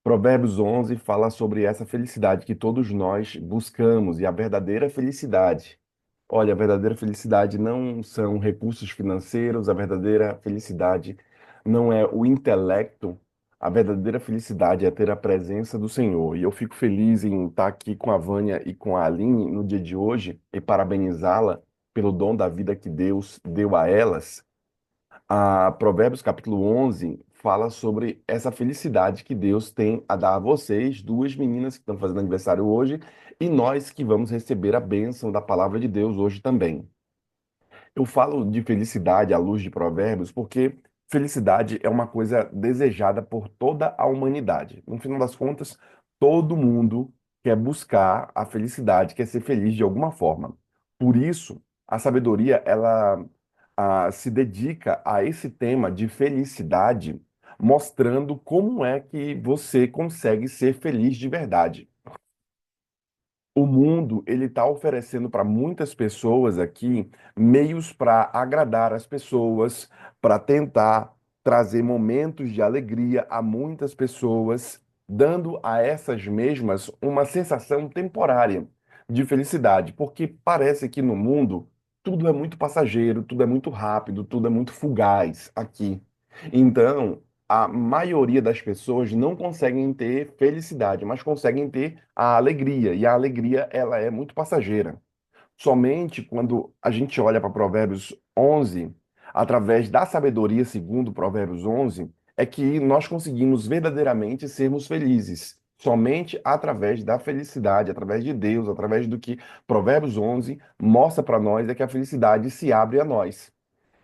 Provérbios 11 fala sobre essa felicidade que todos nós buscamos e a verdadeira felicidade. Olha, a verdadeira felicidade não são recursos financeiros, a verdadeira felicidade não é o intelecto, a verdadeira felicidade é ter a presença do Senhor. E eu fico feliz em estar aqui com a Vânia e com a Aline no dia de hoje e parabenizá-la pelo dom da vida que Deus deu a elas. A Provérbios capítulo 11 fala sobre essa felicidade que Deus tem a dar a vocês, duas meninas que estão fazendo aniversário hoje, e nós que vamos receber a bênção da palavra de Deus hoje também. Eu falo de felicidade à luz de Provérbios porque felicidade é uma coisa desejada por toda a humanidade. No final das contas, todo mundo quer buscar a felicidade, quer ser feliz de alguma forma. Por isso, a sabedoria se dedica a esse tema de felicidade, mostrando como é que você consegue ser feliz de verdade. O mundo ele está oferecendo para muitas pessoas aqui meios para agradar as pessoas, para tentar trazer momentos de alegria a muitas pessoas, dando a essas mesmas uma sensação temporária de felicidade, porque parece que no mundo tudo é muito passageiro, tudo é muito rápido, tudo é muito fugaz aqui. Então, a maioria das pessoas não conseguem ter felicidade, mas conseguem ter a alegria, e a alegria ela é muito passageira. Somente quando a gente olha para Provérbios 11, através da sabedoria segundo Provérbios 11, é que nós conseguimos verdadeiramente sermos felizes. Somente através da felicidade, através de Deus, através do que Provérbios 11 mostra para nós é que a felicidade se abre a nós.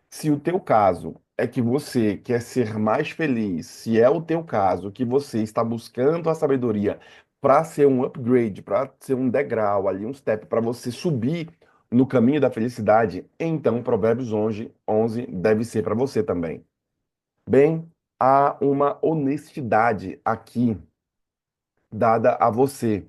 Se o teu caso é que você quer ser mais feliz, se é o teu caso que você está buscando a sabedoria para ser um upgrade, para ser um degrau ali, um step para você subir no caminho da felicidade, então Provérbios 11 deve ser para você também. Bem, há uma honestidade aqui dada a você.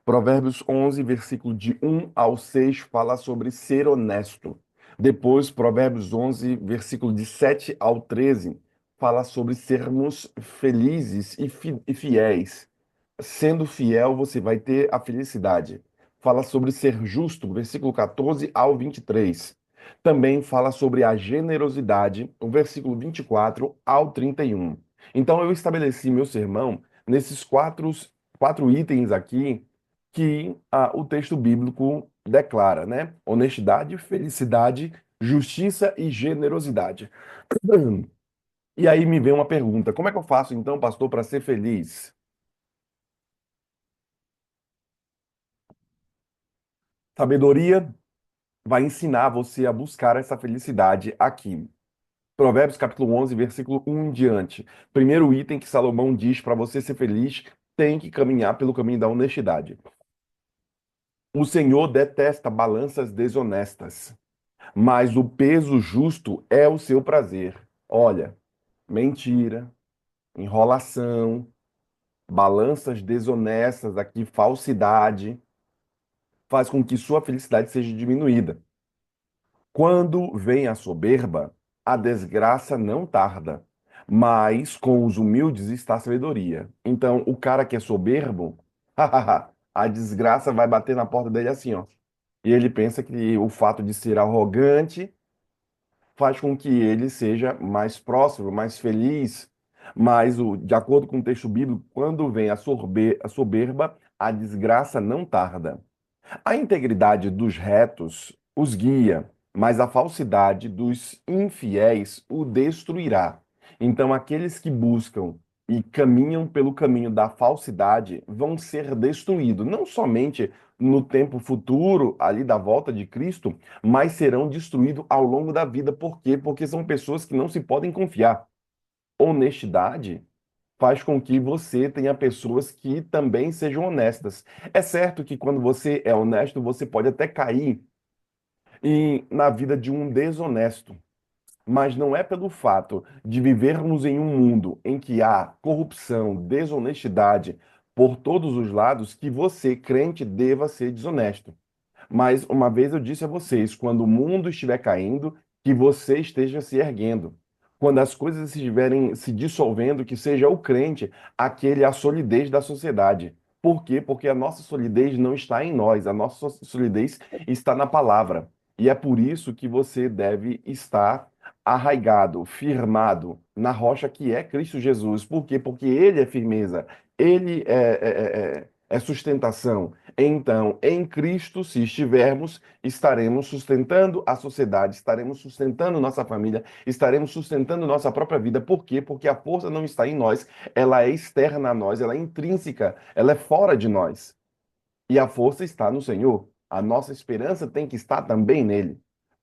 Provérbios 11, versículo de 1 ao 6, fala sobre ser honesto. Depois, Provérbios 11, versículo de 7 ao 13, fala sobre sermos felizes e fiéis. Sendo fiel, você vai ter a felicidade. Fala sobre ser justo, versículo 14 ao 23. Também fala sobre a generosidade, o versículo 24 ao 31. Então, eu estabeleci meu sermão nesses quatro itens aqui que o texto bíblico declara, né? Honestidade, felicidade, justiça e generosidade. E aí me vem uma pergunta: como é que eu faço então, pastor, para ser feliz? Sabedoria vai ensinar você a buscar essa felicidade aqui. Provérbios capítulo 11, versículo 1 em diante. Primeiro item que Salomão diz para você ser feliz, tem que caminhar pelo caminho da honestidade. O Senhor detesta balanças desonestas, mas o peso justo é o seu prazer. Olha, mentira, enrolação, balanças desonestas aqui, falsidade, faz com que sua felicidade seja diminuída. Quando vem a soberba, a desgraça não tarda, mas com os humildes está a sabedoria. Então, o cara que é soberbo, a desgraça vai bater na porta dele assim, ó. E ele pensa que o fato de ser arrogante faz com que ele seja mais próspero, mais feliz. Mas, de acordo com o texto bíblico, quando vem a soberba, a desgraça não tarda. A integridade dos retos os guia, mas a falsidade dos infiéis o destruirá. Então, aqueles que buscam e caminham pelo caminho da falsidade vão ser destruídos, não somente no tempo futuro, ali da volta de Cristo, mas serão destruídos ao longo da vida. Por quê? Porque são pessoas que não se podem confiar. Honestidade faz com que você tenha pessoas que também sejam honestas. É certo que quando você é honesto, você pode até cair na vida de um desonesto, mas não é pelo fato de vivermos em um mundo em que há corrupção, desonestidade por todos os lados que você, crente, deva ser desonesto. Mas uma vez eu disse a vocês, quando o mundo estiver caindo, que você esteja se erguendo. quando as coisas estiverem se dissolvendo, que seja o crente aquele a solidez da sociedade. Por quê? Porque a nossa solidez não está em nós, a nossa solidez está na palavra. E é por isso que você deve estar arraigado, firmado na rocha que é Cristo Jesus. Por quê? Porque Ele é firmeza, Ele é sustentação. Então, em Cristo, se estivermos, estaremos sustentando a sociedade, estaremos sustentando nossa família, estaremos sustentando nossa própria vida. Por quê? Porque a força não está em nós, ela é externa a nós, ela é intrínseca, ela é fora de nós. E a força está no Senhor. A nossa esperança tem que estar também nele.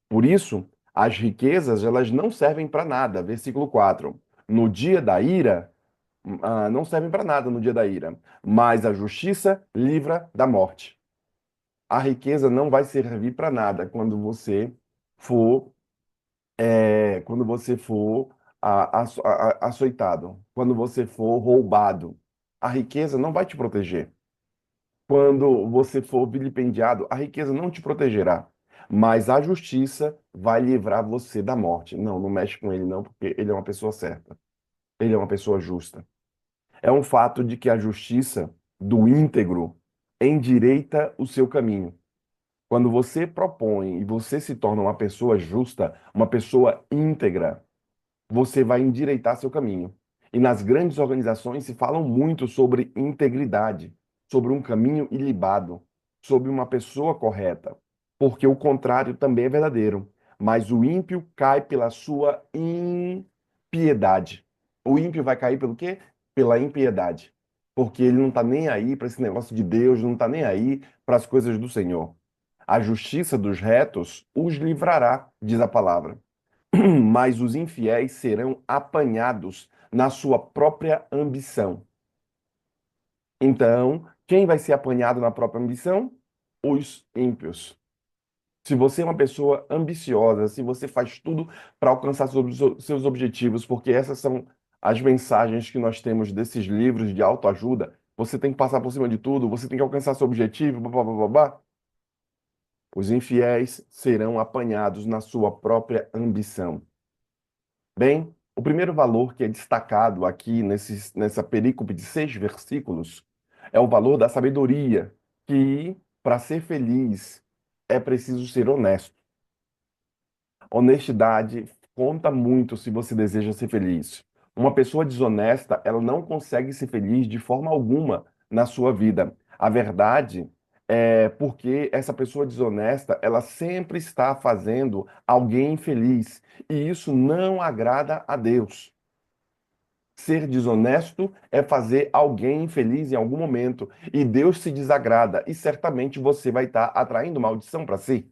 Por isso, as riquezas, elas não servem para nada. Versículo 4. No dia da ira, não servem para nada no dia da ira, mas a justiça livra da morte. A riqueza não vai servir para nada for quando você for açoitado, quando você for roubado. A riqueza não vai te proteger. Quando você for vilipendiado, a riqueza não te protegerá. Mas a justiça vai livrar você da morte. Não, não mexe com ele não, porque ele é uma pessoa certa. Ele é uma pessoa justa. É um fato de que a justiça do íntegro endireita o seu caminho. Quando você propõe e você se torna uma pessoa justa, uma pessoa íntegra, você vai endireitar seu caminho. E nas grandes organizações se falam muito sobre integridade, sobre um caminho ilibado, sobre uma pessoa correta, porque o contrário também é verdadeiro. Mas o ímpio cai pela sua impiedade. O ímpio vai cair pelo quê? Pela impiedade. Porque ele não está nem aí para esse negócio de Deus, não está nem aí para as coisas do Senhor. A justiça dos retos os livrará, diz a palavra. Mas os infiéis serão apanhados na sua própria ambição. Então, quem vai ser apanhado na própria ambição? Os ímpios. Se você é uma pessoa ambiciosa, se você faz tudo para alcançar seus objetivos, porque essas são as mensagens que nós temos desses livros de autoajuda, você tem que passar por cima de tudo, você tem que alcançar seu objetivo, blá, blá, blá, blá, blá. Os infiéis serão apanhados na sua própria ambição. Bem, o primeiro valor que é destacado aqui nessa perícope de 6 versículos é o valor da sabedoria, que, para ser feliz, é preciso ser honesto. Honestidade conta muito se você deseja ser feliz. Uma pessoa desonesta, ela não consegue ser feliz de forma alguma na sua vida. A verdade é porque essa pessoa desonesta, ela sempre está fazendo alguém infeliz, e isso não agrada a Deus. Ser desonesto é fazer alguém infeliz em algum momento, e Deus se desagrada, e certamente você vai estar atraindo maldição para si.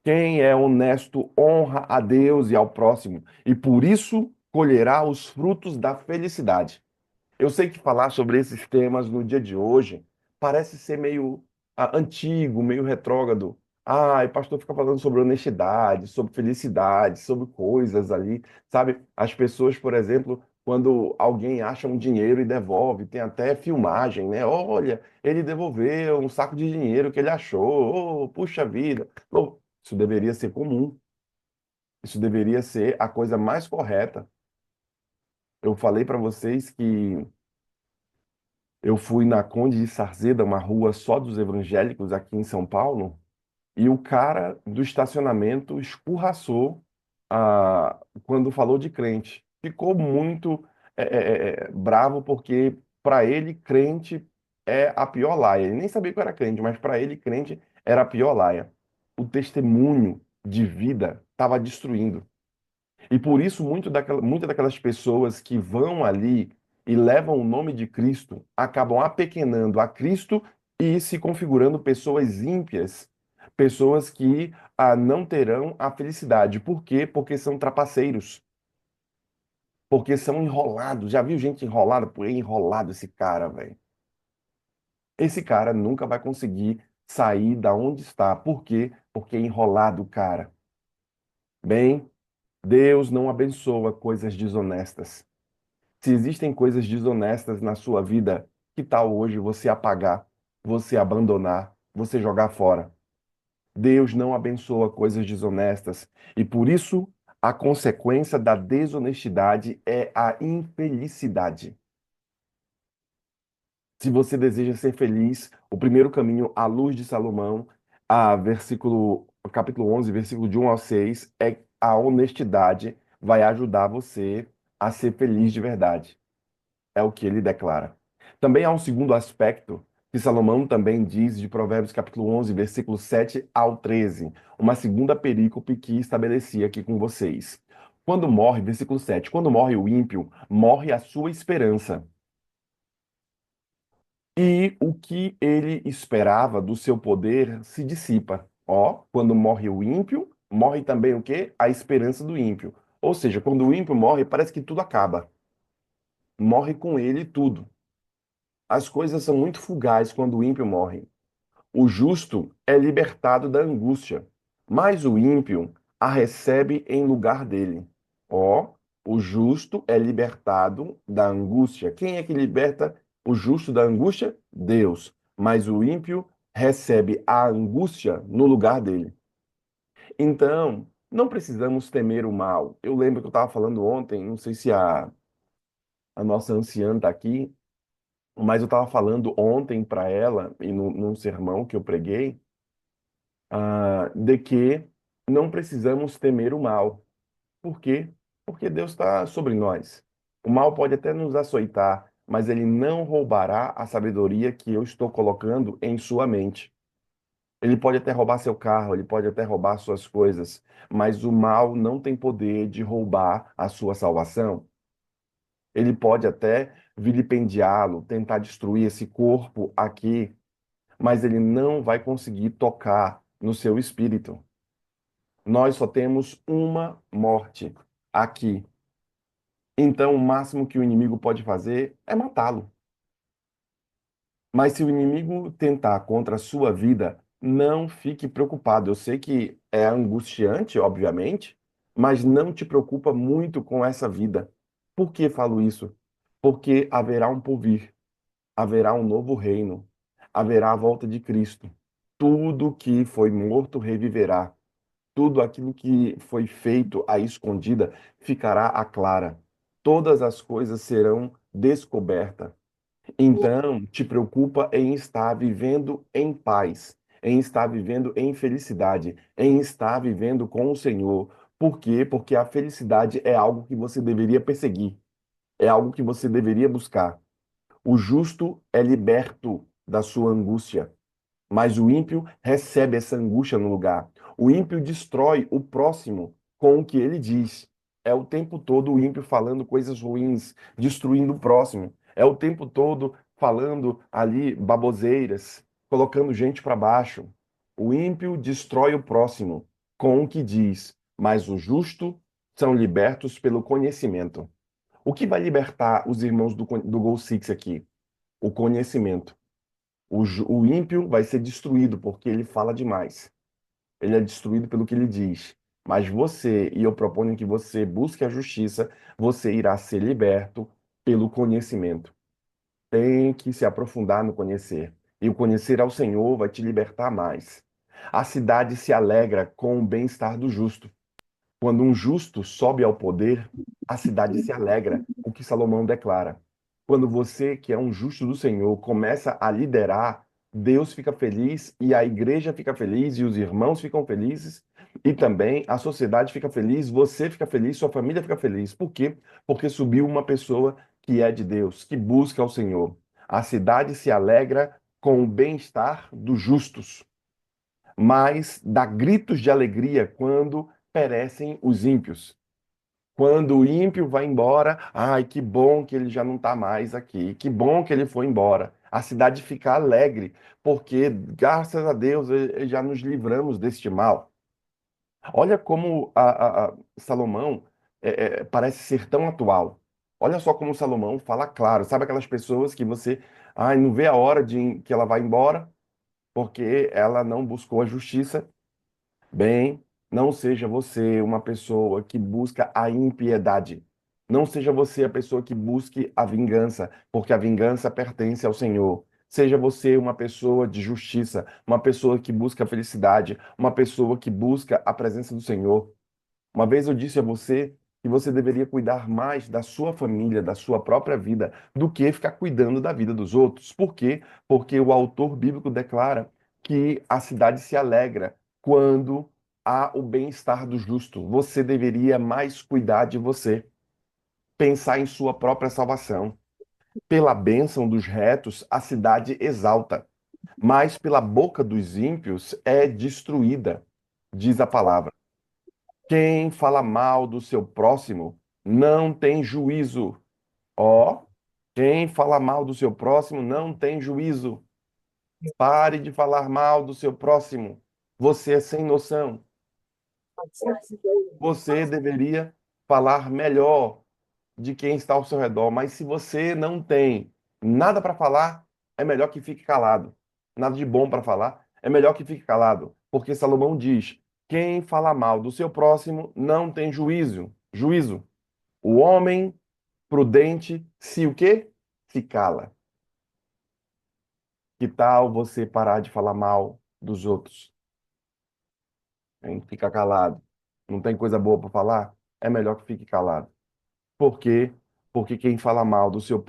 Quem é honesto honra a Deus e ao próximo, e por isso colherá os frutos da felicidade. Eu sei que falar sobre esses temas no dia de hoje parece ser meio antigo, meio retrógrado. Ah, o pastor fica falando sobre honestidade, sobre felicidade, sobre coisas ali, sabe? As pessoas, por exemplo, quando alguém acha um dinheiro e devolve, tem até filmagem, né? Olha, ele devolveu um saco de dinheiro que ele achou. Oh, puxa vida. Oh, isso deveria ser comum. Isso deveria ser a coisa mais correta. Eu falei para vocês que eu fui na Conde de Sarzeda, uma rua só dos evangélicos aqui em São Paulo, e o cara do estacionamento escurraçou quando falou de crente. Ficou muito bravo porque para ele crente é a pior laia. Ele nem sabia que eu era crente, mas para ele crente era a pior laia. O testemunho de vida estava destruindo. E por isso, muitas daquelas pessoas que vão ali e levam o nome de Cristo acabam apequenando a Cristo e se configurando pessoas ímpias, pessoas que não terão a felicidade. Por quê? Porque são trapaceiros, porque são enrolados. Já viu gente enrolada? Pô, é enrolado esse cara, velho. Esse cara nunca vai conseguir sair da onde está. Por quê? Porque é enrolado, cara. Bem, Deus não abençoa coisas desonestas. Se existem coisas desonestas na sua vida, que tal hoje você apagar, você abandonar, você jogar fora? Deus não abençoa coisas desonestas e por isso A consequência da desonestidade é a infelicidade. Se você deseja ser feliz, o primeiro caminho, à luz de Salomão, capítulo 11, versículo de 1 ao 6, é a honestidade vai ajudar você a ser feliz de verdade. É o que ele declara. Também há um segundo aspecto que Salomão também diz de Provérbios capítulo 11, versículo 7 ao 13, uma segunda perícope que estabeleci aqui com vocês. Quando morre, versículo 7, quando morre o ímpio, morre a sua esperança. E o que ele esperava do seu poder se dissipa. Ó, quando morre o ímpio, morre também o quê? A esperança do ímpio. Ou seja, quando o ímpio morre, parece que tudo acaba. Morre com ele tudo. As coisas são muito fugazes quando o ímpio morre. O justo é libertado da angústia, mas o ímpio a recebe em lugar dele. Ó, o justo é libertado da angústia. Quem é que liberta o justo da angústia? Deus. Mas o ímpio recebe a angústia no lugar dele. Então, não precisamos temer o mal. Eu lembro que eu estava falando ontem, não sei se a nossa anciã está aqui, mas eu estava falando ontem para ela, e num sermão que eu preguei, de que não precisamos temer o mal. Por quê? Porque Deus está sobre nós. O mal pode até nos açoitar, mas ele não roubará a sabedoria que eu estou colocando em sua mente. Ele pode até roubar seu carro, ele pode até roubar suas coisas, mas o mal não tem poder de roubar a sua salvação. Ele pode até vilipendiá-lo, tentar destruir esse corpo aqui, mas ele não vai conseguir tocar no seu espírito. Nós só temos uma morte aqui. Então, o máximo que o inimigo pode fazer é matá-lo. Mas se o inimigo tentar contra a sua vida, não fique preocupado. Eu sei que é angustiante, obviamente, mas não te preocupa muito com essa vida. Por que falo isso? Porque haverá um porvir, haverá um novo reino, haverá a volta de Cristo. Tudo que foi morto reviverá. Tudo aquilo que foi feito à escondida ficará à clara. Todas as coisas serão descobertas. Então, te preocupa em estar vivendo em paz, em estar vivendo em felicidade, em estar vivendo com o Senhor. Por quê? Porque a felicidade é algo que você deveria perseguir, é algo que você deveria buscar. O justo é liberto da sua angústia. Mas o ímpio recebe essa angústia no lugar. O ímpio destrói o próximo com o que ele diz. É o tempo todo o ímpio falando coisas ruins, destruindo o próximo. É o tempo todo falando ali baboseiras, colocando gente para baixo. O ímpio destrói o próximo com o que diz, mas os justos são libertos pelo conhecimento. O que vai libertar os irmãos do Gol Six aqui? O conhecimento. O ímpio vai ser destruído porque ele fala demais. Ele é destruído pelo que ele diz. Mas você, e eu proponho que você busque a justiça, você irá ser liberto pelo conhecimento. Tem que se aprofundar no conhecer. E o conhecer ao Senhor vai te libertar mais. A cidade se alegra com o bem-estar do justo. Quando um justo sobe ao poder, a cidade se alegra, o que Salomão declara. Quando você, que é um justo do Senhor, começa a liderar, Deus fica feliz e a igreja fica feliz e os irmãos ficam felizes e também a sociedade fica feliz, você fica feliz, sua família fica feliz. Por quê? Porque subiu uma pessoa que é de Deus, que busca o Senhor. A cidade se alegra com o bem-estar dos justos, mas dá gritos de alegria quando perecem os ímpios. Quando o ímpio vai embora, ai, que bom que ele já não está mais aqui, que bom que ele foi embora. A cidade fica alegre, porque, graças a Deus, já nos livramos deste mal. Olha como Salomão parece ser tão atual. Olha só como Salomão fala claro. Sabe aquelas pessoas que você, ai, não vê a hora de que ela vai embora, porque ela não buscou a justiça? Bem, não seja você uma pessoa que busca a impiedade. Não seja você a pessoa que busque a vingança, porque a vingança pertence ao Senhor. Seja você uma pessoa de justiça, uma pessoa que busca a felicidade, uma pessoa que busca a presença do Senhor. Uma vez eu disse a você que você deveria cuidar mais da sua família, da sua própria vida, do que ficar cuidando da vida dos outros. Por quê? Porque o autor bíblico declara que a cidade se alegra quando há o bem-estar do justo. Você deveria mais cuidar de você, pensar em sua própria salvação. Pela bênção dos retos, a cidade exalta, mas pela boca dos ímpios é destruída, diz a palavra. Quem fala mal do seu próximo não tem juízo. Ó, quem fala mal do seu próximo não tem juízo. Pare de falar mal do seu próximo. Você é sem noção. Você deveria falar melhor de quem está ao seu redor, mas se você não tem nada para falar, é melhor que fique calado. Nada de bom para falar, é melhor que fique calado, porque Salomão diz: quem fala mal do seu próximo não tem juízo. Juízo. O homem prudente se o quê? Se cala. Que tal você parar de falar mal dos outros? Hein? Fica calado. Não tem coisa boa para falar? É melhor que fique calado. Por quê? Porque quem fala mal do seu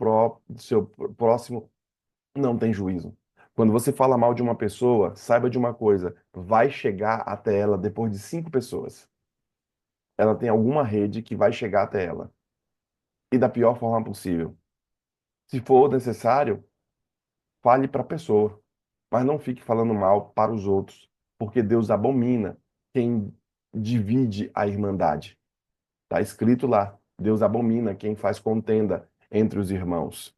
próximo não tem juízo. Quando você fala mal de uma pessoa, saiba de uma coisa: vai chegar até ela depois de 5 pessoas. Ela tem alguma rede que vai chegar até ela. E da pior forma possível. Se for necessário, fale para a pessoa, mas não fique falando mal para os outros, porque Deus abomina quem divide a irmandade. Está escrito lá: Deus abomina quem faz contenda entre os irmãos.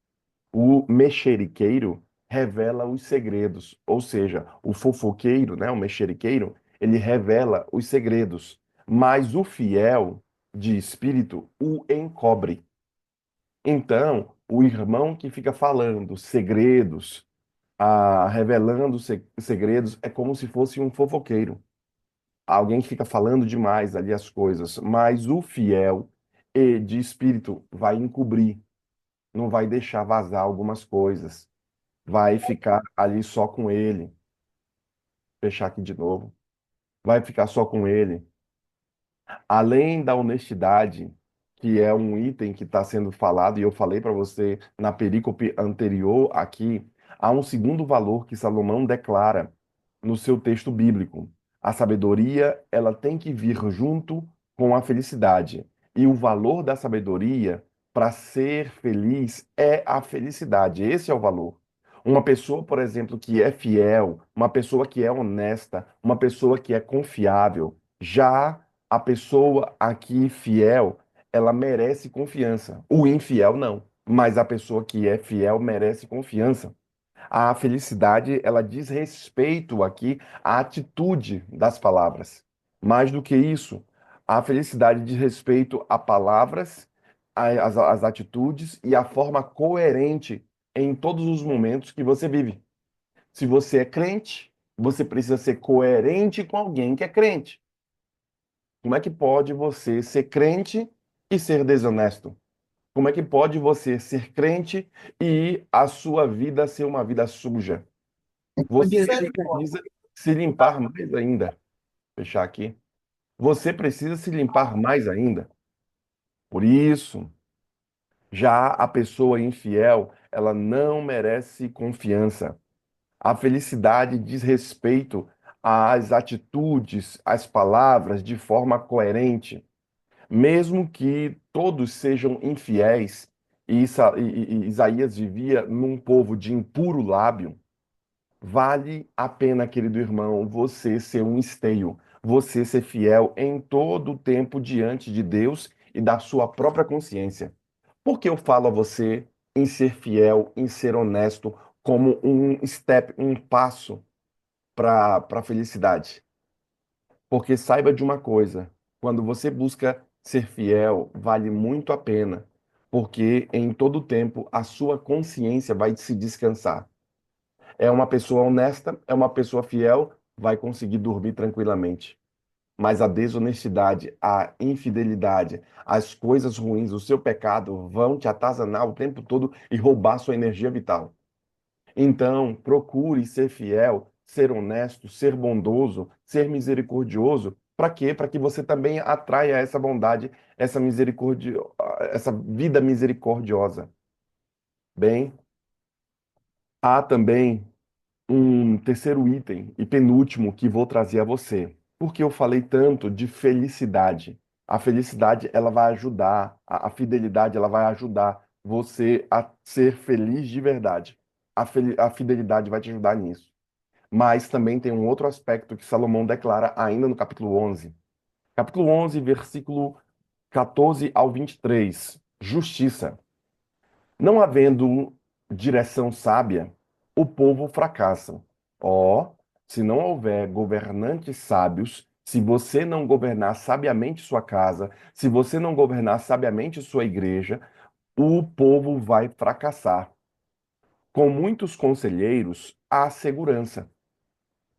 O mexeriqueiro revela os segredos, ou seja, o fofoqueiro, né, o mexeriqueiro, ele revela os segredos, mas o fiel de espírito o encobre. Então, o irmão que fica falando segredos, revelando segredos, é como se fosse um fofoqueiro, alguém que fica falando demais ali as coisas, mas o fiel e de espírito vai encobrir, não vai deixar vazar algumas coisas, vai ficar ali só com ele. Fechar aqui de novo. Vai ficar só com ele. Além da honestidade, que é um item que está sendo falado, e eu falei para você na perícope anterior aqui, há um segundo valor que Salomão declara no seu texto bíblico. A sabedoria, ela tem que vir junto com a felicidade. E o valor da sabedoria para ser feliz é a felicidade. Esse é o valor. Uma pessoa, por exemplo, que é fiel, uma pessoa que é honesta, uma pessoa que é confiável, já a pessoa aqui fiel, ela merece confiança. O infiel não, mas a pessoa que é fiel merece confiança. A felicidade, ela diz respeito aqui à atitude das palavras. Mais do que isso, a felicidade diz respeito a palavras, às atitudes e à forma coerente em todos os momentos que você vive. Se você é crente, você precisa ser coerente com alguém que é crente. Como é que pode você ser crente e ser desonesto? Como é que pode você ser crente e a sua vida ser uma vida suja? Você precisa se limpar mais ainda. Fechar aqui. Você precisa se limpar mais ainda. Por isso, já a pessoa infiel, ela não merece confiança. A felicidade diz respeito às atitudes, às palavras de forma coerente. Mesmo que todos sejam infiéis, e Isaías vivia num povo de impuro lábio, vale a pena, querido irmão, você ser um esteio, você ser fiel em todo o tempo diante de Deus e da sua própria consciência. Por que eu falo a você em ser fiel, em ser honesto, como um step, um passo para a felicidade? Porque saiba de uma coisa, quando você busca ser fiel, vale muito a pena, porque em todo tempo a sua consciência vai se descansar. É uma pessoa honesta, é uma pessoa fiel, vai conseguir dormir tranquilamente. Mas a desonestidade, a infidelidade, as coisas ruins, o seu pecado vão te atazanar o tempo todo e roubar sua energia vital. Então, procure ser fiel, ser honesto, ser bondoso, ser misericordioso Para quê? Para que você também atraia essa bondade, essa misericórdia, essa vida misericordiosa. Bem, há também um terceiro item e penúltimo que vou trazer a você. Porque eu falei tanto de felicidade. A felicidade, ela vai ajudar, a fidelidade, ela vai ajudar você a ser feliz de verdade. A fidelidade vai te ajudar nisso. Mas também tem um outro aspecto que Salomão declara ainda no capítulo 11. Capítulo 11, versículo 14 ao 23. Justiça. Não havendo direção sábia, o povo fracassa. Ó, se não houver governantes sábios, se você não governar sabiamente sua casa, se você não governar sabiamente sua igreja, o povo vai fracassar. Com muitos conselheiros, há segurança.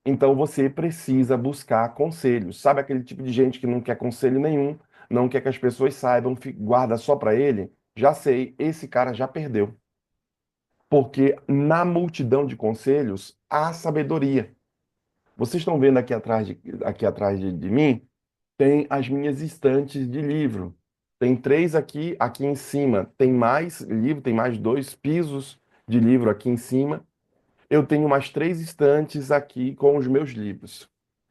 Então você precisa buscar conselhos. Sabe aquele tipo de gente que não quer conselho nenhum, não quer que as pessoas saibam, guarda só para ele? Já sei, esse cara já perdeu. Porque na multidão de conselhos há sabedoria. Vocês estão vendo aqui atrás de mim? Tem as minhas estantes de livro. Tem três aqui em cima. Tem mais livro, tem mais dois pisos de livro aqui em cima. Eu tenho mais três estantes aqui com os meus livros.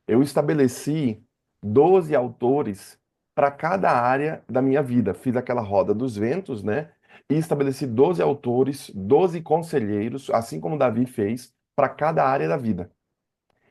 Eu estabeleci 12 autores para cada área da minha vida. Fiz aquela roda dos ventos, né? E estabeleci 12 autores, 12 conselheiros, assim como Davi fez, para cada área da vida.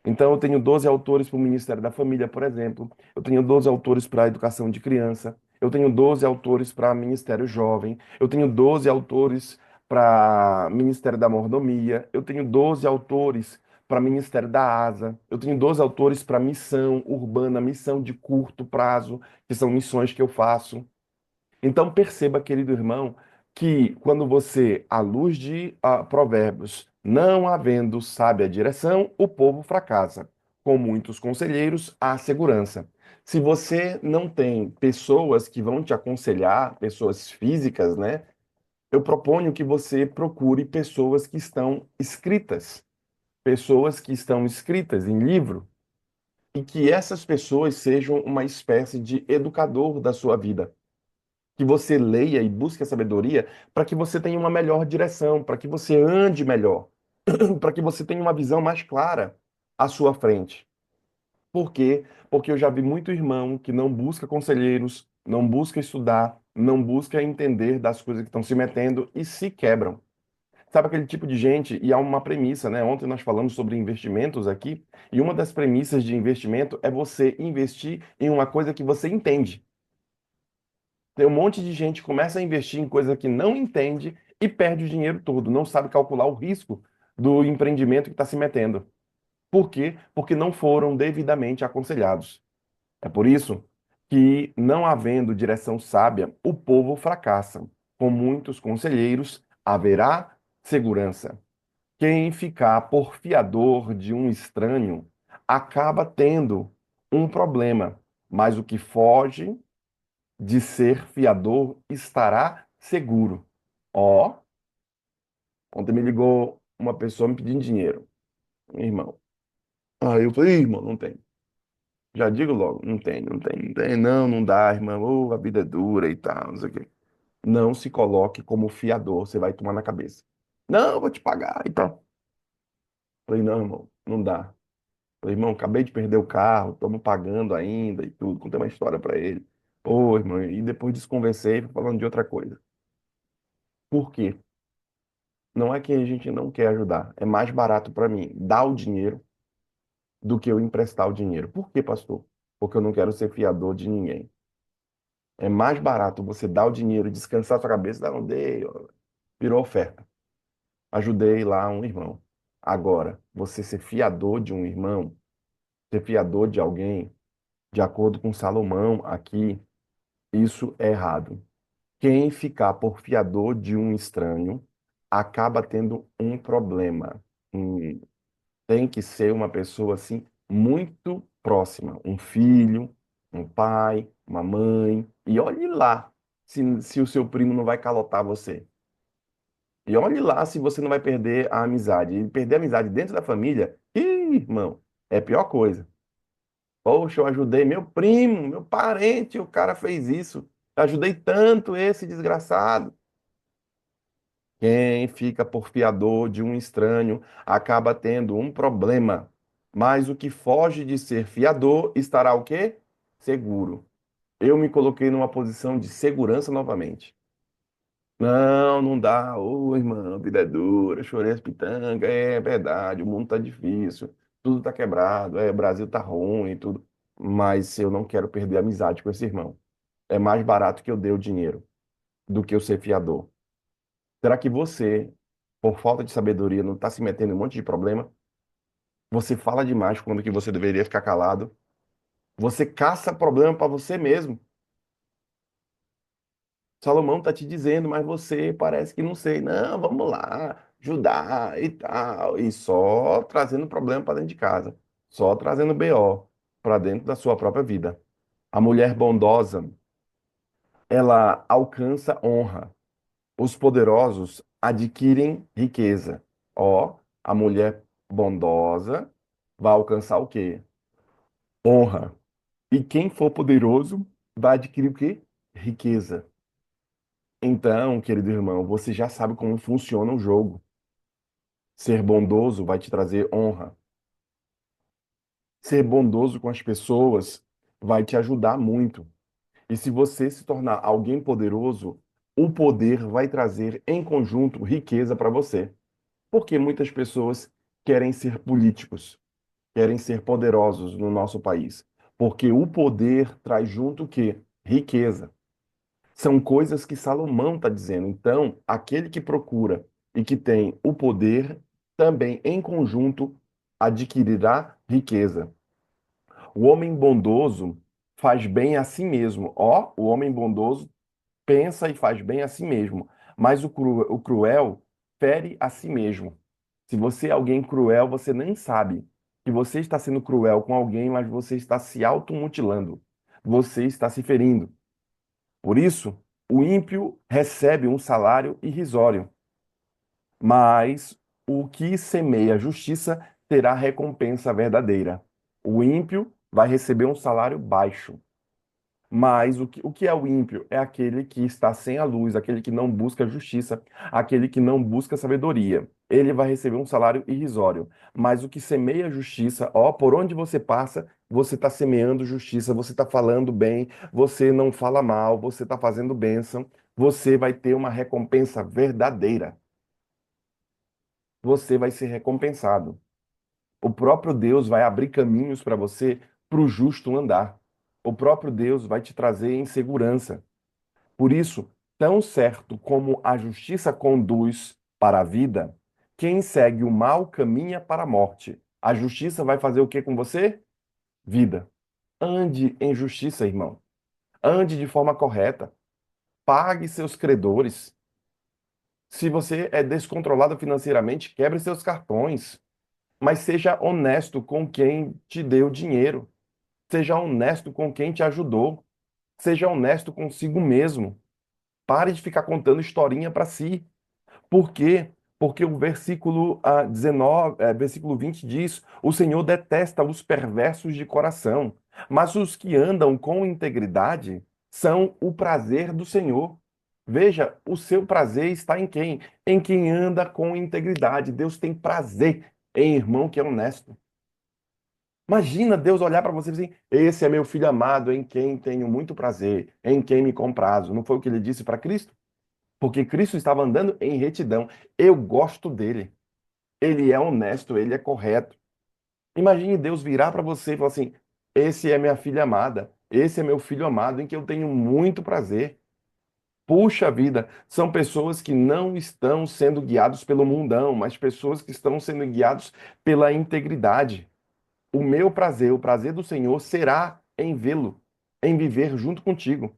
Então, eu tenho 12 autores para o Ministério da Família, por exemplo. Eu tenho 12 autores para a educação de criança. Eu tenho 12 autores para Ministério Jovem. Eu tenho 12 autores para Ministério da Mordomia. Eu tenho 12 autores para Ministério da Asa. Eu tenho 12 autores para missão urbana, missão de curto prazo, que são missões que eu faço. Então perceba, querido irmão, que quando você, à luz de Provérbios, não havendo sábia direção, o povo fracassa. Com muitos conselheiros, há segurança. Se você não tem pessoas que vão te aconselhar, pessoas físicas, né? Eu proponho que você procure pessoas que estão escritas em livro, e que essas pessoas sejam uma espécie de educador da sua vida, que você leia e busque a sabedoria para que você tenha uma melhor direção, para que você ande melhor, para que você tenha uma visão mais clara à sua frente. Por quê? Porque eu já vi muito irmão que não busca conselheiros, não busca estudar, não busca entender das coisas que estão se metendo e se quebram. Sabe aquele tipo de gente? E há uma premissa, né? Ontem nós falamos sobre investimentos aqui, e uma das premissas de investimento é você investir em uma coisa que você entende. Tem um monte de gente que começa a investir em coisa que não entende e perde o dinheiro todo, não sabe calcular o risco do empreendimento que está se metendo. Por quê? Porque não foram devidamente aconselhados. É por isso que, não havendo direção sábia, o povo fracassa. Com muitos conselheiros, haverá segurança. Quem ficar por fiador de um estranho acaba tendo um problema, mas o que foge de ser fiador estará seguro. Ó, ontem me ligou uma pessoa me pedindo dinheiro, um irmão. Aí eu falei, "Ih, irmão, não tem. Já digo logo, não tem, não tem, não tem, não, não dá, irmão, a vida é dura e tal, não sei o quê. Não se coloque como fiador, você vai tomar na cabeça. Não, eu vou te pagar e tal. Falei, não, irmão, não dá. Falei, irmão, acabei de perder o carro, estamos pagando ainda e tudo. Contei uma história para ele. Pô, irmão, e depois desconversei, falando de outra coisa. Por quê? Não é que a gente não quer ajudar. É mais barato para mim dar o dinheiro do que eu emprestar o dinheiro. Por quê, pastor? Porque eu não quero ser fiador de ninguém. É mais barato você dar o dinheiro, descansar sua cabeça, dar um dei, ó, virou oferta. Ajudei lá um irmão. Agora, você ser fiador de um irmão, ser fiador de alguém, de acordo com Salomão aqui, isso é errado. Quem ficar por fiador de um estranho acaba tendo um problema. Tem que ser uma pessoa assim muito próxima, um filho, um pai, uma mãe, e olhe lá se o seu primo não vai calotar você. E olhe lá se você não vai perder a amizade. E perder a amizade dentro da família, ih, irmão, é a pior coisa. Poxa, eu ajudei meu primo, meu parente, o cara fez isso. Eu ajudei tanto esse desgraçado. Quem fica por fiador de um estranho acaba tendo um problema. Mas o que foge de ser fiador estará o quê? Seguro. Eu me coloquei numa posição de segurança novamente. Não, não dá. Ô, irmão, a vida é dura, chorei as pitangas. É verdade, o mundo tá difícil, tudo tá quebrado, o Brasil tá ruim e tudo. Mas eu não quero perder a amizade com esse irmão. É mais barato que eu dê o dinheiro do que eu ser fiador. Será que você, por falta de sabedoria, não está se metendo em um monte de problema? Você fala demais quando que você deveria ficar calado. Você caça problema para você mesmo. Salomão está te dizendo, mas você parece que não sei. Não, vamos lá, ajudar e tal. E só trazendo problema para dentro de casa. Só trazendo BO para dentro da sua própria vida. A mulher bondosa, ela alcança honra. Os poderosos adquirem riqueza. Ó, a mulher bondosa vai alcançar o quê? Honra. E quem for poderoso vai adquirir o quê? Riqueza. Então, querido irmão, você já sabe como funciona o jogo. Ser bondoso vai te trazer honra. Ser bondoso com as pessoas vai te ajudar muito. E se você se tornar alguém poderoso, o poder vai trazer em conjunto riqueza para você. Porque muitas pessoas querem ser políticos, querem ser poderosos no nosso país. Porque o poder traz junto o quê? Riqueza. São coisas que Salomão está dizendo. Então, aquele que procura e que tem o poder, também em conjunto adquirirá riqueza. O homem bondoso faz bem a si mesmo. Ó, o homem bondoso pensa e faz bem a si mesmo, mas o cruel fere a si mesmo. Se você é alguém cruel, você nem sabe que você está sendo cruel com alguém, mas você está se automutilando. Você está se ferindo. Por isso, o ímpio recebe um salário irrisório, mas o que semeia justiça terá recompensa verdadeira. O ímpio vai receber um salário baixo. Mas o que é o ímpio? É aquele que está sem a luz, aquele que não busca justiça, aquele que não busca sabedoria. Ele vai receber um salário irrisório. Mas o que semeia justiça, ó, por onde você passa, você está semeando justiça, você está falando bem, você não fala mal, você está fazendo bênção, você vai ter uma recompensa verdadeira. Você vai ser recompensado. O próprio Deus vai abrir caminhos para você para o justo andar. O próprio Deus vai te trazer em segurança. Por isso, tão certo como a justiça conduz para a vida, quem segue o mal caminha para a morte. A justiça vai fazer o que com você? Vida. Ande em justiça, irmão. Ande de forma correta. Pague seus credores. Se você é descontrolado financeiramente, quebre seus cartões. Mas seja honesto com quem te deu dinheiro. Seja honesto com quem te ajudou. Seja honesto consigo mesmo. Pare de ficar contando historinha para si. Por quê? Porque o versículo 19, versículo 20 diz: O Senhor detesta os perversos de coração, mas os que andam com integridade são o prazer do Senhor. Veja, o seu prazer está em quem? Em quem anda com integridade. Deus tem prazer em irmão que é honesto. Imagina Deus olhar para você e dizer assim: Esse é meu filho amado, em quem tenho muito prazer, em quem me comprazo. Não foi o que ele disse para Cristo? Porque Cristo estava andando em retidão. Eu gosto dele. Ele é honesto, ele é correto. Imagine Deus virar para você e falar assim: Esse é minha filha amada, esse é meu filho amado, em que eu tenho muito prazer. Puxa vida, são pessoas que não estão sendo guiados pelo mundão, mas pessoas que estão sendo guiados pela integridade. O meu prazer, o prazer do Senhor será em vê-lo, em viver junto contigo.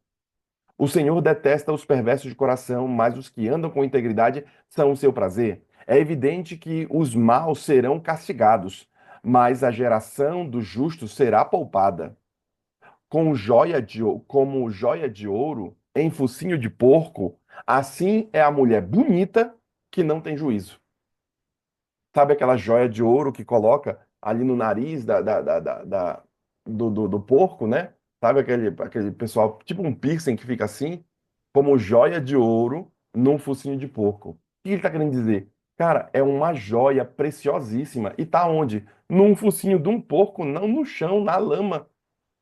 O Senhor detesta os perversos de coração, mas os que andam com integridade são o seu prazer. É evidente que os maus serão castigados, mas a geração dos justos será poupada. Como joia de ouro em focinho de porco, assim é a mulher bonita que não tem juízo. Sabe aquela joia de ouro que coloca ali no nariz da do porco, né? Sabe aquele pessoal, tipo um piercing que fica assim, como joia de ouro num focinho de porco. O que ele tá querendo dizer? Cara, é uma joia preciosíssima. E tá onde? Num focinho de um porco, não no chão, na lama.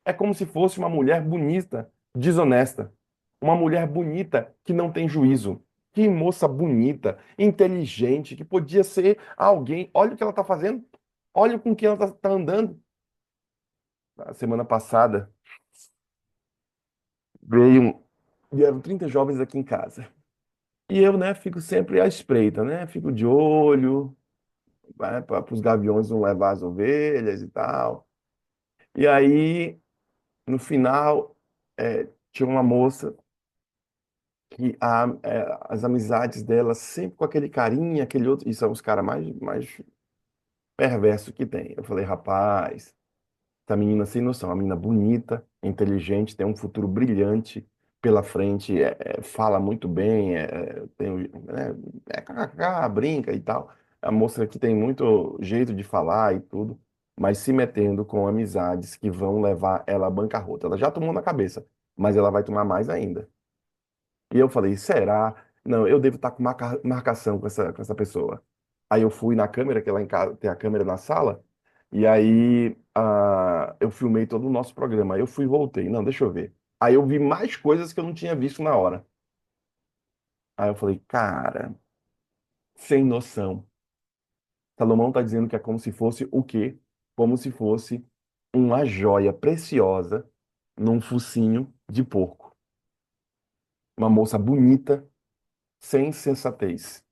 É como se fosse uma mulher bonita, desonesta. Uma mulher bonita que não tem juízo. Que moça bonita, inteligente, que podia ser alguém. Olha o que ela está fazendo. Olha com quem ela está andando. A semana passada veio, vieram 30 jovens aqui em casa. E eu, né, fico sempre à espreita, né? Fico de olho, para os gaviões não levar as ovelhas e tal. E aí, no final, tinha uma moça que as amizades dela sempre com aquele carinha, aquele outro, e são os caras mais perversos que tem. Eu falei, rapaz, essa menina sem noção, uma menina bonita, inteligente, tem um futuro brilhante pela frente, fala muito bem, kkk, brinca e tal. A moça que tem muito jeito de falar e tudo, mas se metendo com amizades que vão levar ela à bancarrota. Ela já tomou na cabeça, mas ela vai tomar mais ainda. E eu falei, será? Não, eu devo estar com marcação com essa pessoa. Aí eu fui na câmera, que lá em casa tem a câmera na sala, e aí eu filmei todo o nosso programa. Aí eu fui e voltei. Não, deixa eu ver. Aí eu vi mais coisas que eu não tinha visto na hora. Aí eu falei, cara, sem noção. Salomão está dizendo que é como se fosse o quê? Como se fosse uma joia preciosa num focinho de porco. Uma moça bonita, sem sensatez.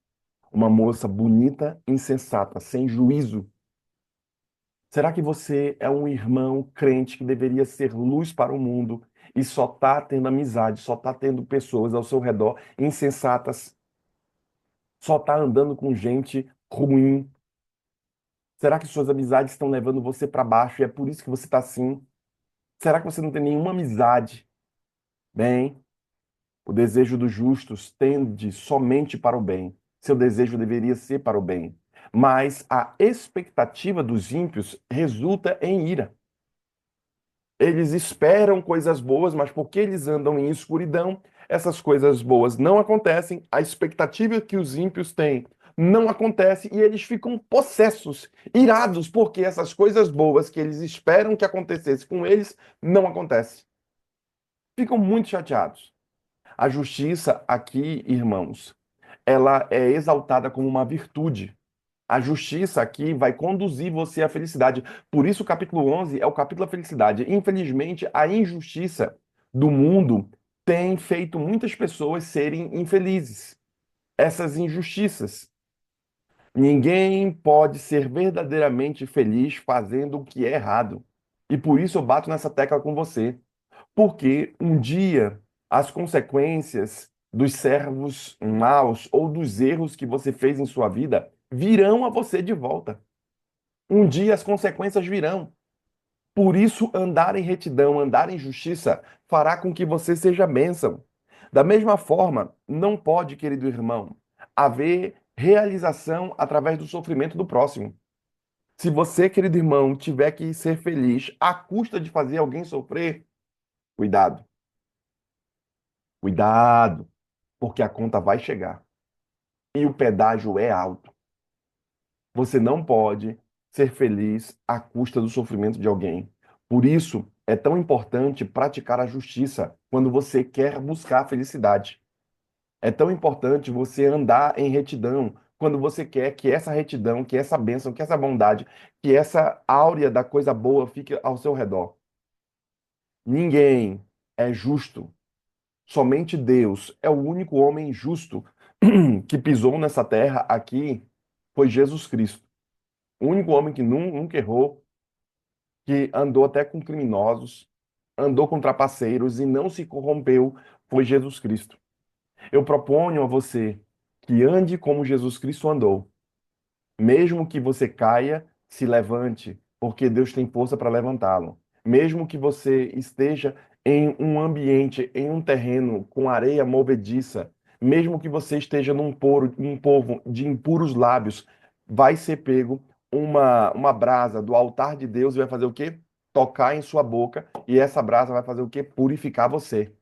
Uma moça bonita, insensata, sem juízo. Será que você é um irmão crente que deveria ser luz para o mundo e só está tendo amizade, só está tendo pessoas ao seu redor insensatas, só está andando com gente ruim? Será que suas amizades estão levando você para baixo e é por isso que você está assim? Será que você não tem nenhuma amizade? Bem, o desejo dos justos tende somente para o bem. Seu desejo deveria ser para o bem. Mas a expectativa dos ímpios resulta em ira. Eles esperam coisas boas, mas porque eles andam em escuridão, essas coisas boas não acontecem. A expectativa que os ímpios têm não acontece e eles ficam possessos, irados, porque essas coisas boas que eles esperam que acontecesse com eles não acontecem. Ficam muito chateados. A justiça aqui, irmãos, ela é exaltada como uma virtude. A justiça aqui vai conduzir você à felicidade. Por isso, o capítulo 11 é o capítulo da felicidade. Infelizmente, a injustiça do mundo tem feito muitas pessoas serem infelizes. Essas injustiças. Ninguém pode ser verdadeiramente feliz fazendo o que é errado. E por isso eu bato nessa tecla com você. Porque um dia as consequências dos servos maus ou dos erros que você fez em sua vida virão a você de volta. Um dia as consequências virão. Por isso, andar em retidão, andar em justiça, fará com que você seja bênção. Da mesma forma, não pode, querido irmão, haver realização através do sofrimento do próximo. Se você, querido irmão, tiver que ser feliz à custa de fazer alguém sofrer, cuidado, cuidado, porque a conta vai chegar e o pedágio é alto. Você não pode ser feliz à custa do sofrimento de alguém. Por isso, é tão importante praticar a justiça quando você quer buscar a felicidade. É tão importante você andar em retidão quando você quer que essa retidão, que essa bênção, que essa bondade, que essa áurea da coisa boa fique ao seu redor. Ninguém é justo. Somente Deus é o único homem justo que pisou nessa terra aqui, foi Jesus Cristo. O único homem que nunca errou, que andou até com criminosos, andou com trapaceiros e não se corrompeu, foi Jesus Cristo. Eu proponho a você que ande como Jesus Cristo andou. Mesmo que você caia, se levante, porque Deus tem força para levantá-lo. Mesmo que você esteja em um ambiente, em um terreno com areia movediça, mesmo que você esteja um povo de impuros lábios, vai ser pego uma brasa do altar de Deus e vai fazer o quê? tocar em sua boca e essa brasa vai fazer o quê? Purificar você.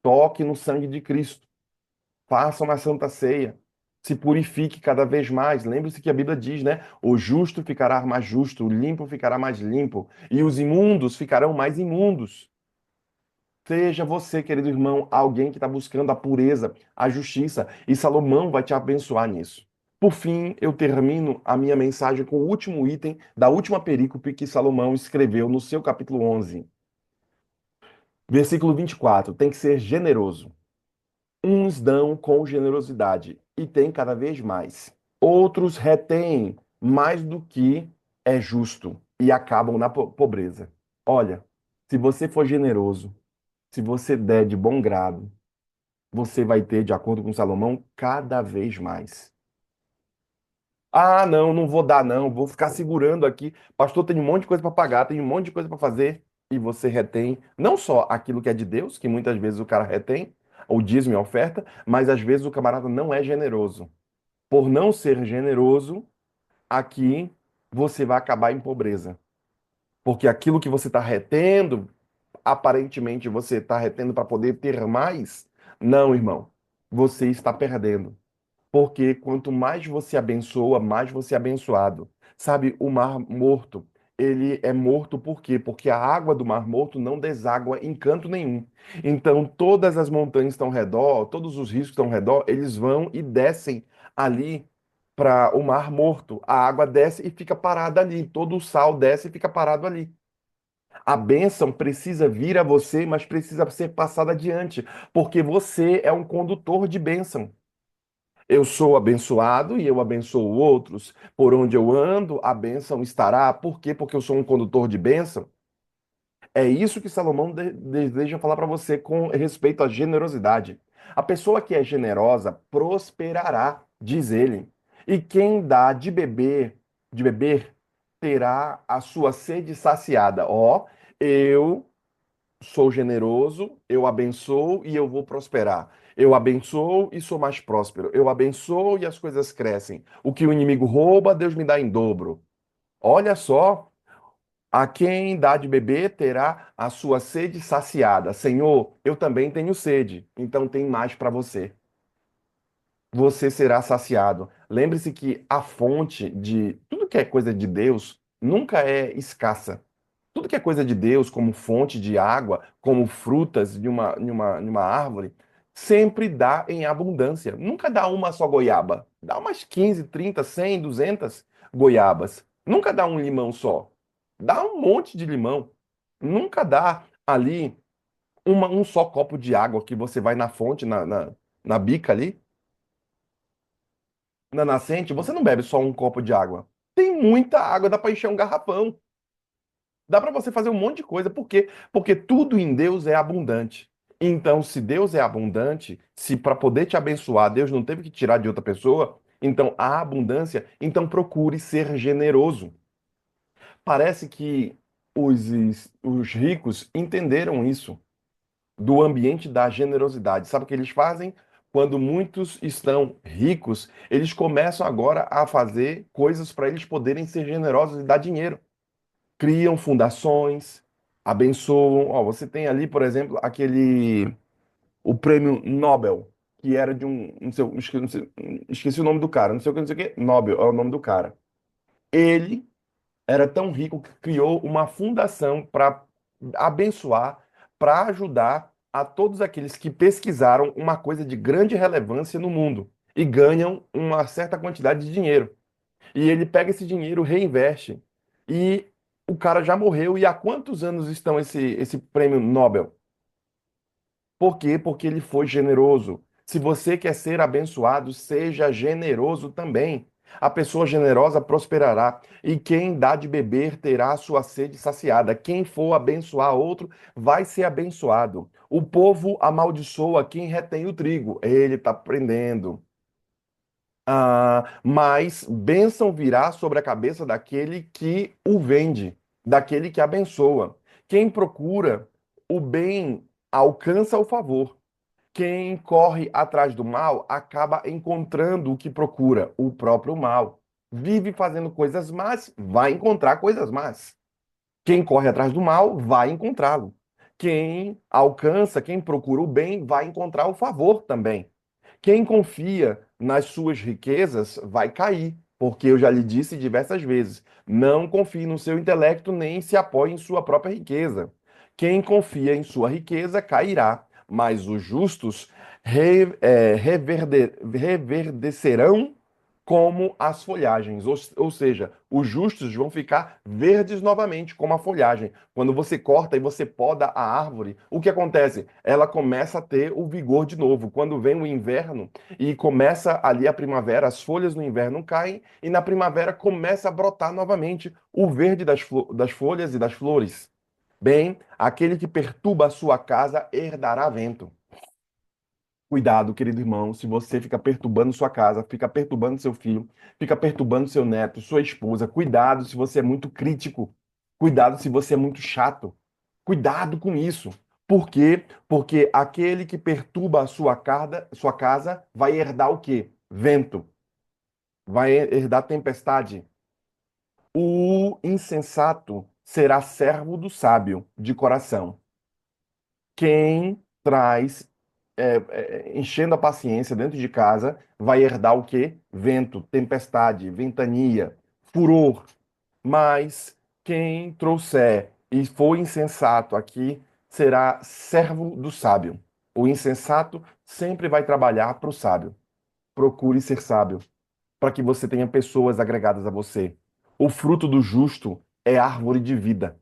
Toque no sangue de Cristo. Faça uma santa ceia. Se purifique cada vez mais. Lembre-se que a Bíblia diz, né? O justo ficará mais justo, o limpo ficará mais limpo, e os imundos ficarão mais imundos. Seja você, querido irmão, alguém que está buscando a pureza, a justiça, e Salomão vai te abençoar nisso. Por fim, eu termino a minha mensagem com o último item da última perícope que Salomão escreveu no seu capítulo 11, versículo 24. Tem que ser generoso. Uns dão com generosidade e têm cada vez mais. Outros retêm mais do que é justo e acabam na pobreza. Olha, se você for generoso, se você der de bom grado, você vai ter, de acordo com Salomão, cada vez mais. Ah, não, não vou dar, não. Vou ficar segurando aqui. Pastor, tem um monte de coisa para pagar, tem um monte de coisa para fazer. E você retém não só aquilo que é de Deus, que muitas vezes o cara retém, o dízimo e a oferta, mas às vezes o camarada não é generoso. Por não ser generoso, aqui você vai acabar em pobreza. Porque aquilo que você está retendo, aparentemente você está retendo para poder ter mais. Não, irmão. Você está perdendo. Porque quanto mais você abençoa, mais você é abençoado. Sabe, o Mar Morto, ele é morto por quê? Porque a água do Mar Morto não deságua em canto nenhum. Então, todas as montanhas que estão ao redor, todos os rios que estão ao redor, eles vão e descem ali para o Mar Morto. A água desce e fica parada ali. Todo o sal desce e fica parado ali. A bênção precisa vir a você, mas precisa ser passada adiante, porque você é um condutor de bênção. Eu sou abençoado e eu abençoo outros. Por onde eu ando, a bênção estará. Por quê? Porque eu sou um condutor de bênção. É isso que Salomão deseja falar para você com respeito à generosidade. A pessoa que é generosa prosperará, diz ele. E quem dá de beber, terá a sua sede saciada. Ó, eu sou generoso, eu abençoo e eu vou prosperar. Eu abençoo e sou mais próspero. Eu abençoo e as coisas crescem. O que o inimigo rouba, Deus me dá em dobro. Olha só, a quem dá de beber terá a sua sede saciada. Senhor, eu também tenho sede, então tem mais para você. Você será saciado. Lembre-se que a fonte de tudo que é coisa de Deus nunca é escassa. Tudo que é coisa de Deus, como fonte de água, como frutas de uma árvore, sempre dá em abundância. Nunca dá uma só goiaba. Dá umas 15, 30, 100, 200 goiabas. Nunca dá um limão só. Dá um monte de limão. Nunca dá ali um só copo de água que você vai na fonte, na bica ali, na nascente. Você não bebe só um copo de água. Tem muita água, dá para encher um garrafão. Dá para você fazer um monte de coisa. Por quê? Porque tudo em Deus é abundante. Então, se Deus é abundante, se para poder te abençoar, Deus não teve que tirar de outra pessoa, então há abundância, então procure ser generoso. Parece que os ricos entenderam isso, do ambiente da generosidade. Sabe o que eles fazem? Quando muitos estão ricos, eles começam agora a fazer coisas para eles poderem ser generosos e dar dinheiro, criam fundações, abençoam. Ó, você tem ali, por exemplo, o prêmio Nobel, que era de não sei, esqueci o nome do cara, não sei o que, não sei o que, Nobel é o nome do cara. Ele era tão rico que criou uma fundação para abençoar, para ajudar a todos aqueles que pesquisaram uma coisa de grande relevância no mundo e ganham uma certa quantidade de dinheiro. E ele pega esse dinheiro, reinveste. E o cara já morreu. E há quantos anos estão esse prêmio Nobel? Por quê? Porque ele foi generoso. Se você quer ser abençoado, seja generoso também. A pessoa generosa prosperará, e quem dá de beber terá a sua sede saciada. Quem for abençoar outro vai ser abençoado. O povo amaldiçoa quem retém o trigo. Ele está aprendendo. Mas bênção virá sobre a cabeça daquele que o vende, daquele que abençoa. Quem procura o bem alcança o favor. Quem corre atrás do mal acaba encontrando o que procura, o próprio mal. Vive fazendo coisas más, vai encontrar coisas más. Quem corre atrás do mal vai encontrá-lo. Quem alcança, quem procura o bem, vai encontrar o favor também. Quem confia nas suas riquezas vai cair, porque eu já lhe disse diversas vezes: não confie no seu intelecto nem se apoie em sua própria riqueza. Quem confia em sua riqueza cairá, mas os justos reverdecerão como as folhagens, ou seja, os justos vão ficar verdes novamente, como a folhagem. Quando você corta e você poda a árvore, o que acontece? Ela começa a ter o vigor de novo. Quando vem o inverno e começa ali a primavera, as folhas no inverno caem e na primavera começa a brotar novamente o verde das folhas e das flores. Bem, aquele que perturba a sua casa herdará vento. Cuidado, querido irmão, se você fica perturbando sua casa, fica perturbando seu filho, fica perturbando seu neto, sua esposa. Cuidado se você é muito crítico. Cuidado se você é muito chato. Cuidado com isso. Por quê? Porque aquele que perturba a sua casa vai herdar o quê? Vento. Vai herdar tempestade. O insensato será servo do sábio de coração. Quem traz enchendo a paciência dentro de casa, vai herdar o quê? Vento, tempestade, ventania, furor. Mas quem trouxer e for insensato aqui será servo do sábio. O insensato sempre vai trabalhar para o sábio. Procure ser sábio, para que você tenha pessoas agregadas a você. O fruto do justo é árvore de vida.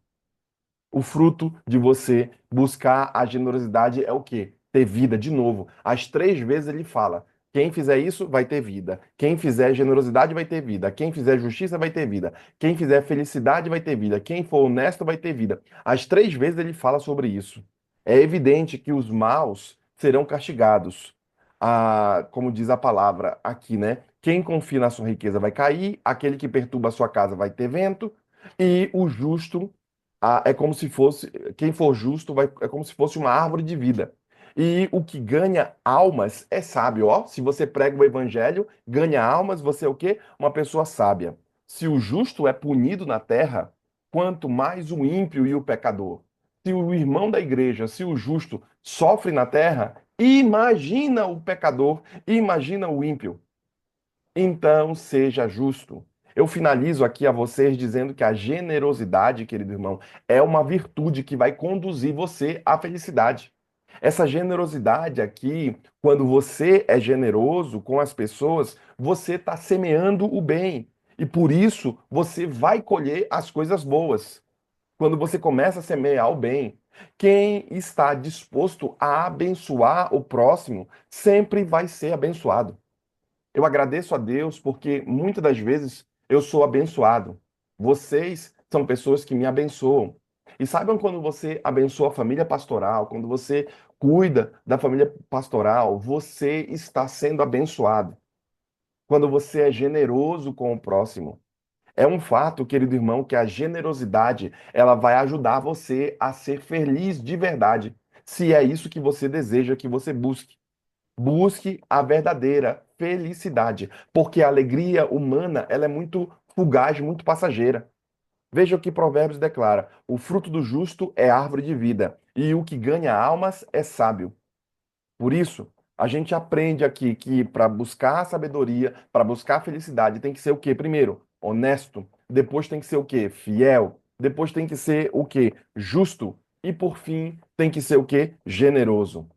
O fruto de você buscar a generosidade é o quê? Ter vida de novo. As 3 vezes ele fala: quem fizer isso vai ter vida. Quem fizer generosidade vai ter vida. Quem fizer justiça vai ter vida. Quem fizer felicidade vai ter vida. Quem for honesto vai ter vida. As 3 vezes ele fala sobre isso. É evidente que os maus serão castigados. Ah, como diz a palavra aqui, né? Quem confia na sua riqueza vai cair, aquele que perturba a sua casa vai ter vento, e o justo é como se fosse, quem for justo é como se fosse uma árvore de vida. E o que ganha almas é sábio, ó. Se você prega o evangelho, ganha almas, você é o quê? Uma pessoa sábia. Se o justo é punido na terra, quanto mais o ímpio e o pecador. Se o irmão da igreja, se o justo sofre na terra, imagina o pecador, imagina o ímpio. Então, seja justo. Eu finalizo aqui a vocês dizendo que a generosidade, querido irmão, é uma virtude que vai conduzir você à felicidade. Essa generosidade aqui, quando você é generoso com as pessoas, você está semeando o bem. E por isso você vai colher as coisas boas. Quando você começa a semear o bem, quem está disposto a abençoar o próximo sempre vai ser abençoado. Eu agradeço a Deus porque muitas das vezes eu sou abençoado. Vocês são pessoas que me abençoam. E saibam quando você abençoa a família pastoral, quando você cuida da família pastoral, você está sendo abençoado. Quando você é generoso com o próximo. É um fato, querido irmão, que a generosidade, ela vai ajudar você a ser feliz de verdade. Se é isso que você deseja, que você busque. Busque a verdadeira felicidade, porque a alegria humana, ela é muito fugaz, muito passageira. Veja o que Provérbios declara: o fruto do justo é árvore de vida, e o que ganha almas é sábio. Por isso, a gente aprende aqui que para buscar a sabedoria, para buscar a felicidade, tem que ser o quê? Primeiro, honesto. Depois tem que ser o quê? Fiel. Depois tem que ser o quê? Justo. E por fim, tem que ser o quê? Generoso.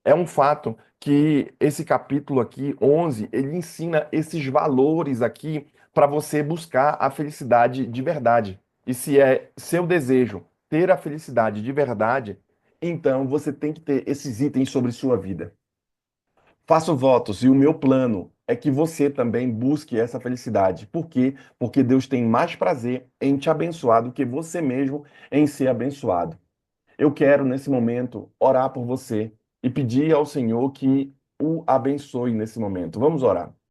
É um fato que esse capítulo aqui, 11, ele ensina esses valores aqui para você buscar a felicidade de verdade. E se é seu desejo ter a felicidade de verdade, então você tem que ter esses itens sobre sua vida. Faço votos e o meu plano é que você também busque essa felicidade. Por quê? Porque Deus tem mais prazer em te abençoar do que você mesmo em ser abençoado. Eu quero, nesse momento, orar por você e pedir ao Senhor que o abençoe nesse momento. Vamos orar.